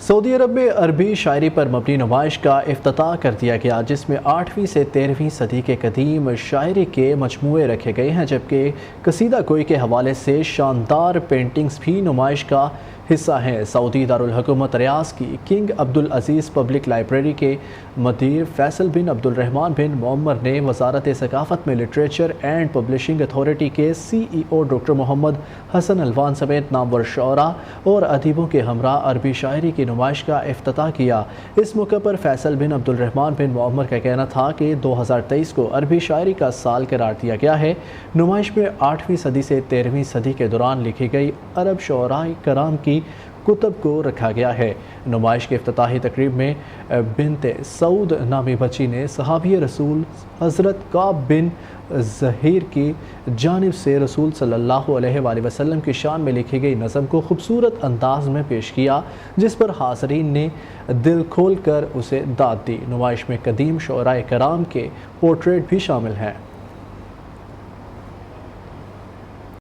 سعودی عرب میں عربی شاعری پر مبنی نمائش کا افتتاح کر دیا گیا، جس میں 8ویں سے 13ویں صدی کے قدیم شاعری کے مجموعے رکھے گئے ہیں، جبکہ قصیدہ گوئی کے حوالے سے شاندار پینٹنگز بھی نمائش کا حصہ ہیں۔ سعودی دارالحکومت ریاض کی کنگ عبدالعزیز پبلک لائبریری کے مدیر فیصل بن عبدالرحمن بن معمر نے وزارت ثقافت میں لٹریچر اینڈ پبلشنگ اتھارٹی کے CEO ڈاکٹر محمد حسن الوان سمیت نامور شعراء اور ادیبوں کے ہمراہ عربی شاعری کی نمائش کا افتتاح کیا۔ اس موقع پر فیصل بن عبدالرحمن بن معمر کا کہنا تھا کہ 2023 کو عربی شاعری کا سال قرار دیا گیا ہے۔ نمائش میں 8ویں صدی سے 13ویں صدی کے دوران لکھی گئی عرب شعراء کرام کی کتب کو رکھا گیا ہے۔ نمائش کے افتتاحی تقریب میں بنت سعود نامی بچی نے صحابی رسول حضرت کعب بن زہیر کی جانب سے رسول صلی اللہ علیہ وآلہ وسلم کی شان میں لکھی گئی نظم کو خوبصورت انداز میں پیش کیا، جس پر حاضرین نے دل کھول کر اسے داد دی۔ نمائش میں قدیم شعراء کرام کے پورٹریٹ بھی شامل ہیں۔